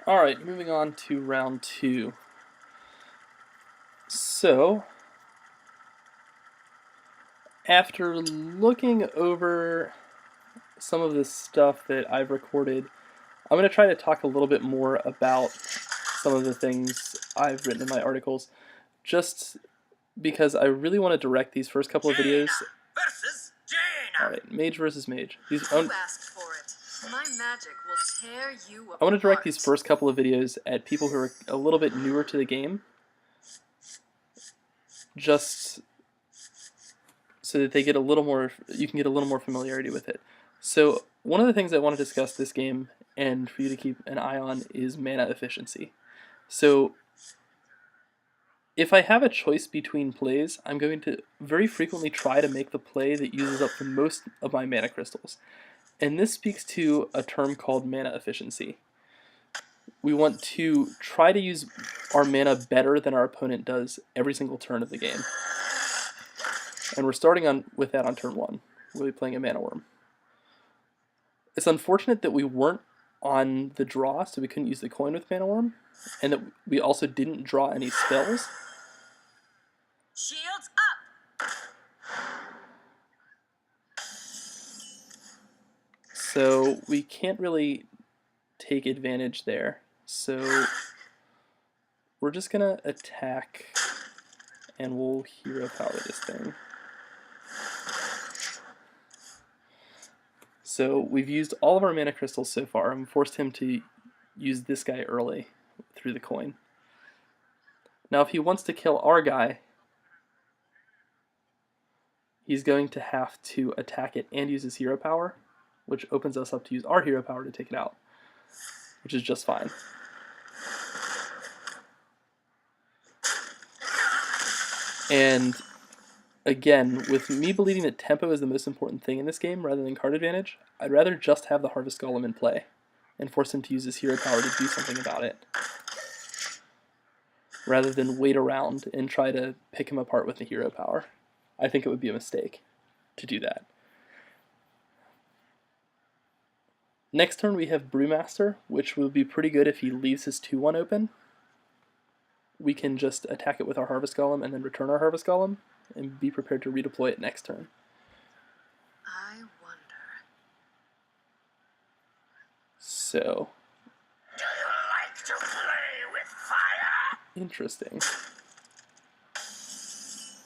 Alright, moving on to round 2. So, after looking over some of the stuff that I've recorded, I'm going to try to talk a little bit more about some of the things I've written in my articles, just because I really want to direct these first couple of videos. Versus Jaina. Alright, mage versus mage. You asked for it. My magic will tear you apart. I want to direct these first couple of videos at people who are a little bit newer to the game, just so that they get a little more, you can get a little more familiarity with it. So one of the things I want to discuss this game and for you to keep an eye on is mana efficiency. So if I have a choice between plays, I'm going to very frequently try to make the play that uses up the most of my mana crystals. And this speaks to a term called mana efficiency. We want to try to use our mana better than our opponent does every single turn of the game. And we're starting with that on turn 1. We'll be playing a Mana Worm. It's unfortunate that we weren't on the draw, so we couldn't use the coin with Mana Worm, and that we also didn't draw any spells. Shields up. So we can't really take advantage there. So we're just gonna attack, and we'll hero power this thing. So we've used all of our mana crystals so far, and forced him to use this guy early through the coin. Now if he wants to kill our guy, he's going to have to attack it and use his hero power, which opens us up to use our hero power to take it out, which is just fine. And again, with me believing that tempo is the most important thing in this game rather than card advantage, I'd rather just have the Harvest Golem in play and force him to use his hero power to do something about it, rather than wait around and try to pick him apart with the hero power. I think it would be a mistake to do that. Next turn we have Brewmaster, which will be pretty good if he leaves his 2/1 open. We can just attack it with our Harvest Golem and then return our Harvest Golem, and be prepared to redeploy it next turn. I wonder. So. Do you like to play with fire? Interesting.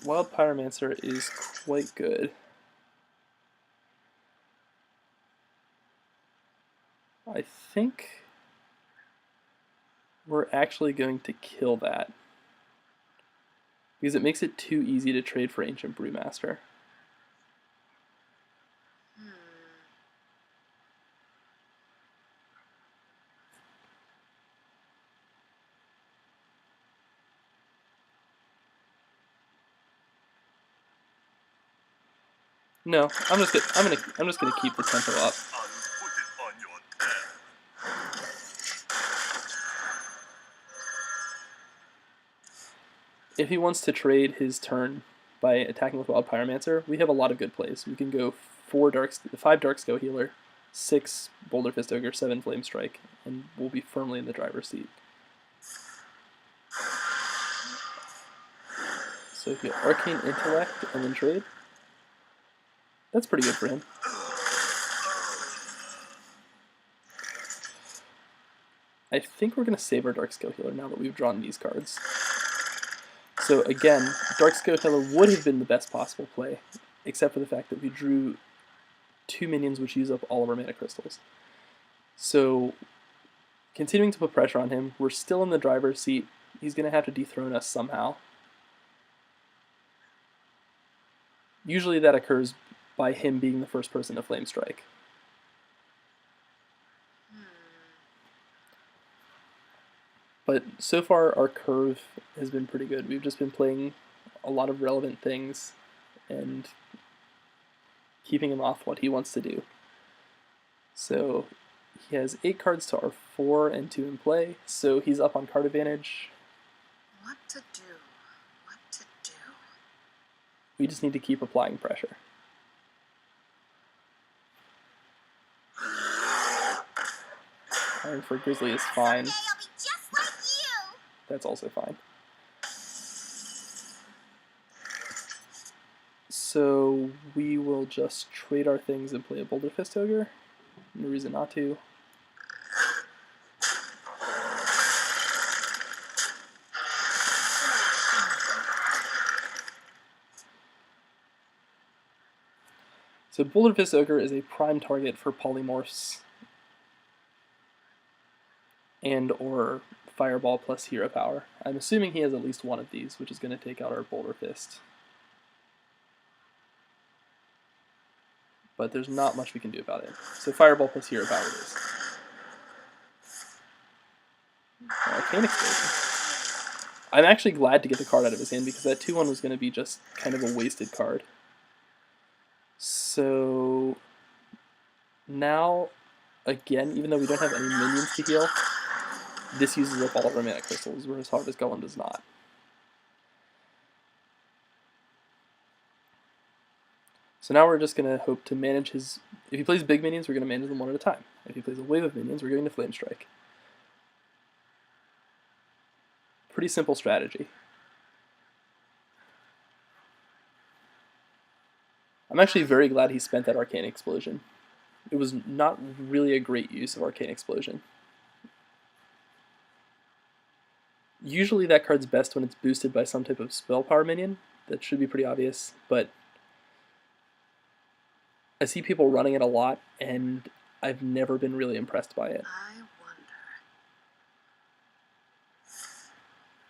Wild Pyromancer is quite good. I think we're actually going to kill that, because it makes it too easy to trade for Ancient Brewmaster. No, I'm just gonna keep the tempo up. If he wants to trade his turn by attacking with Wild Pyromancer, we have a lot of good plays. We can go 5 Darkscale Healer, 6 Boulder Fist Ogre, 7 Flame Strike, and we'll be firmly in the driver's seat. So if you Arcane Intellect and then trade, that's pretty good for him. I think we're going to save our Darkscale Healer now that we've drawn these cards. So again, Darkscale Healer would have been the best possible play, except for the fact that we drew 2 minions which use up all of our mana crystals. So, continuing to put pressure on him, we're still in the driver's seat. He's going to have to dethrone us somehow. Usually that occurs by him being the first person to Flame Strike. But so far our curve has been pretty good. We've just been playing a lot of relevant things and keeping him off what he wants to do. So he has 8 cards to our 4 and 2 in play, so he's up on card advantage. What to do? What to do? We just need to keep applying pressure. Firing for Grizzly is fine. Someday I'll be just like you. That's also fine. So we will just trade our things and play a Boulder Fist Ogre. No reason not to. So Boulder Fist Ogre is a prime target for polymorphs and or Fireball plus Hero Power. I'm assuming he has at least one of these, which is going to take out our Boulder Fist. But there's not much we can do about it. So Fireball plus Hero Power it is. Arcane Explosion. I'm actually glad to get the card out of his hand because that 2-1 was going to be just kind of a wasted card. So now, again, even though we don't have any minions to heal, this uses up all of our mana crystals, whereas Harvest Golem does not. So now we're just going to hope to manage his... If he plays big minions, we're going to manage them one at a time. If he plays a wave of minions, we're going to Flame Strike. Pretty simple strategy. I'm actually very glad he spent that Arcane Explosion. It was not really a great use of Arcane Explosion. Usually that card's best when it's boosted by some type of spell power minion. That should be pretty obvious, but I see people running it a lot, and I've never been really impressed by it. I wonder.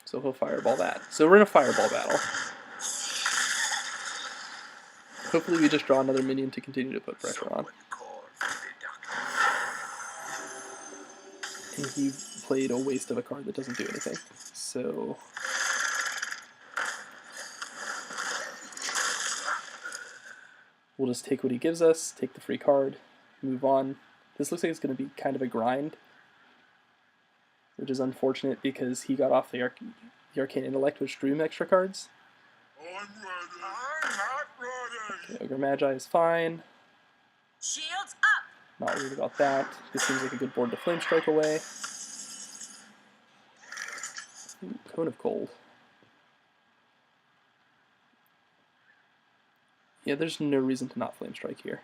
So he'll Fireball that. So we're in a Fireball battle. Hopefully we just draw another minion to continue to put pressure on. And he played a waste of a card that doesn't do anything. So we'll just take what he gives us, take the free card, move on. This looks like it's going to be kind of a grind, which is unfortunate because he got off the Arcane Intellect, which drew him extra cards. I'm ready. I'm not ready. Okay, Ogre Magi is fine. Shields up! Not worried about that. This seems like a good board to Flame Strike away. Ooh, Cone of Cold. Yeah, there's no reason to not Flame Strike here.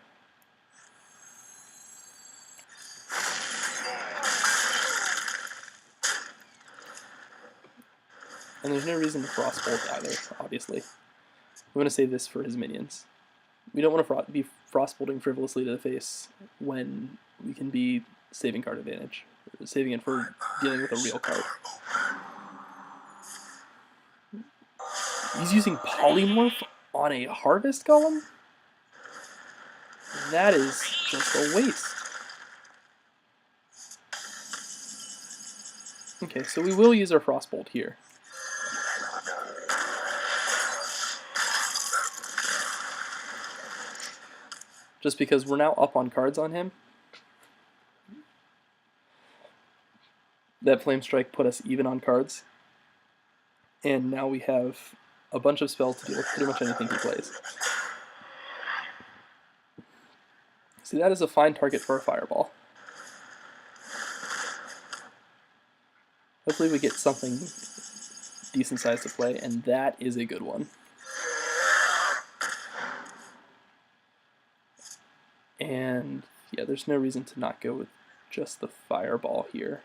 And there's no reason to Frostbolt either, obviously. We want to save this for his minions. We don't want to be Frostbolting frivolously to the face when we can be saving card advantage. Saving it for dealing with a real card. He's using Polymorph on a Harvest Golem? That is just a waste. Okay, so we will use our Frostbolt here. Just because we're now up on cards on him. That Flame Strike put us even on cards. And now we have a bunch of spells to deal with pretty much anything he plays. See, that is a fine target for a Fireball. Hopefully we get something decent sized to play, and that is a good one. And yeah, there's no reason to not go with just the Fireball here.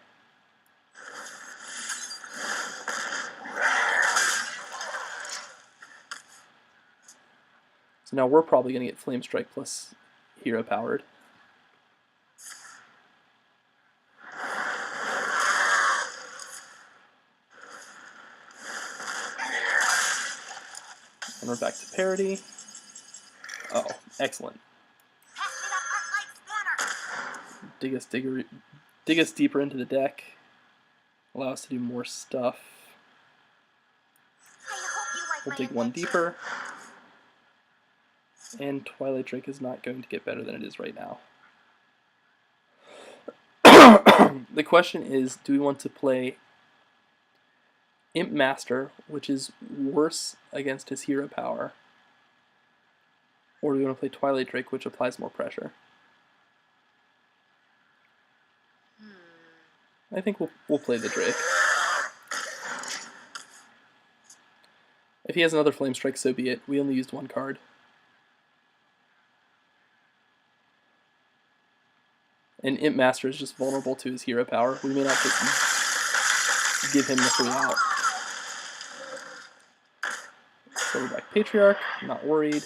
So now we're probably going to get Flame Strike plus Hero Powered. And we're back to parity. Oh, excellent. Dig us deeper into the deck. Allow us to do more stuff. We'll dig one deeper. And Twilight Drake is not going to get better than it is right now. The question is, do we want to play Imp Master, which is worse against his hero power, or do we want to play Twilight Drake, which applies more pressure? I think we'll play the Drake. If he has another Flame Strike, so be it. We only used one card. And Imp Master is just vulnerable to his hero power. We may not just give him the free out. Silverback Patriarch, not worried.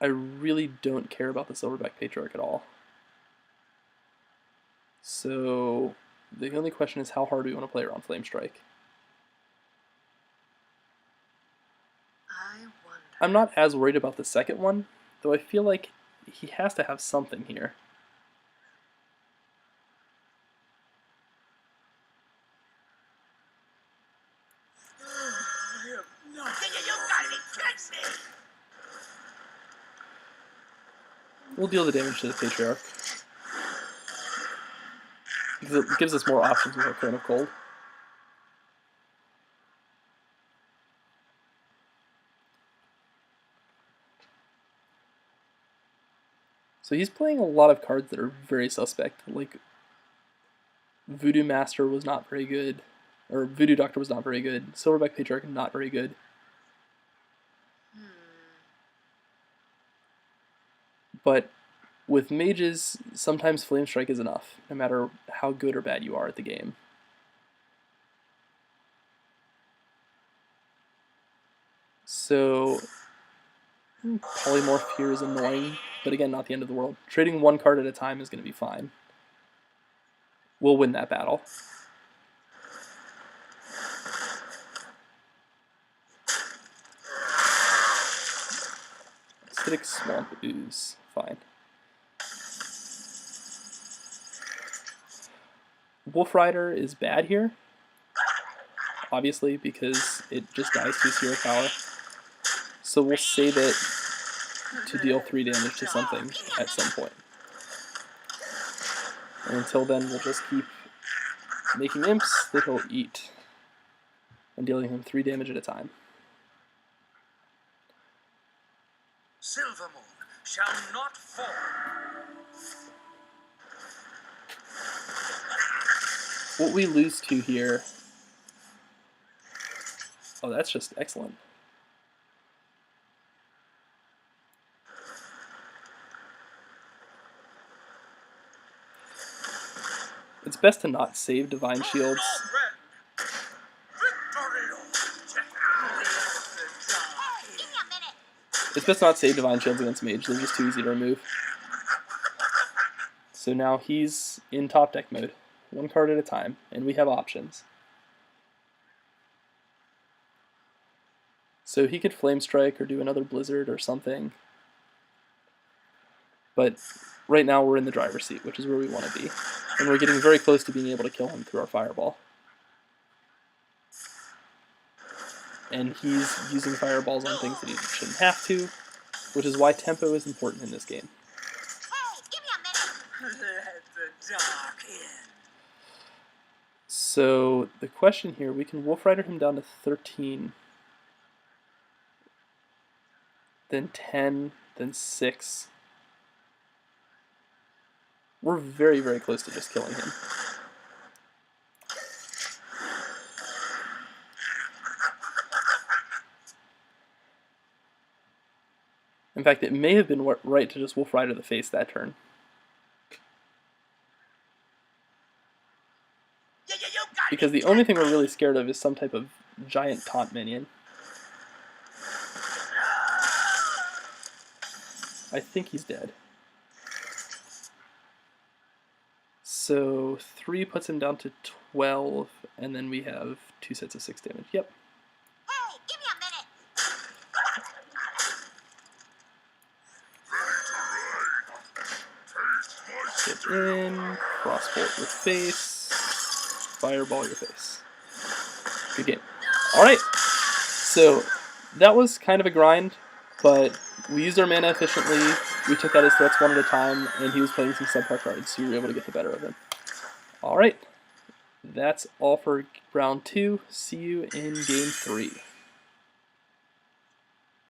I really don't care about the Silverback Patriarch at all. So the only question is how hard do we want to play around Flame Strike? I'm not as worried about the second one, though I feel like he has to have something here. You gotta be kidding me! We'll deal the damage to the Patriarch, because it gives us more options with our Crown of Cold. So he's playing a lot of cards that are very suspect, like Voodoo Master was not very good, or Voodoo Doctor was not very good, Silverback Patriarch not very good. But with mages, sometimes Flame Strike is enough, no matter how good or bad you are at the game. So Polymorph here is annoying, but again, not the end of the world. Trading one card at a time is going to be fine. We'll win that battle. Acidic Swamp Ooze, fine. Wolf Rider is bad here, obviously, because it just dies to his hero power. So we'll save it to deal 3 damage to something at some point. And until then, we'll just keep making imps that he'll eat and dealing him 3 damage at a time. Silvermoon shall not fall. What we lose to here... Oh, that's just excellent. It's best to not save Divine Shields. It's best to not save Divine Shields against Mage, they're just too easy to remove. So now he's in top deck mode, 1 card at a time, and we have options. So he could Flame Strike or do another Blizzard or something. But right now we're in the driver's seat, which is where we want to be. And we're getting very close to being able to kill him through our Fireball. And he's using Fireballs on things that he shouldn't have to, which is why tempo is important in this game. Hey, give me a minute. Let the dark in. So the question here, we can Wolf Rider him down to 13, then 10, then 6. We're very, very close to just killing him. In fact, it may have been right to just Wolf Rider the face that turn. Because the only thing we're really scared of is some type of giant taunt minion. I think he's dead. So 3 puts him down to 12, and then we have 2 sets of 6 damage. Yep. Hey, give me a minute. Get in, crossbolt your face, fireball your face. Good game. Alright, so that was kind of a grind, but we used our mana efficiently, we took out his threats one at a time, and he was playing some subpar cards, so we were able to get the better of him. Alright, that's all for round 2. See you in game 3.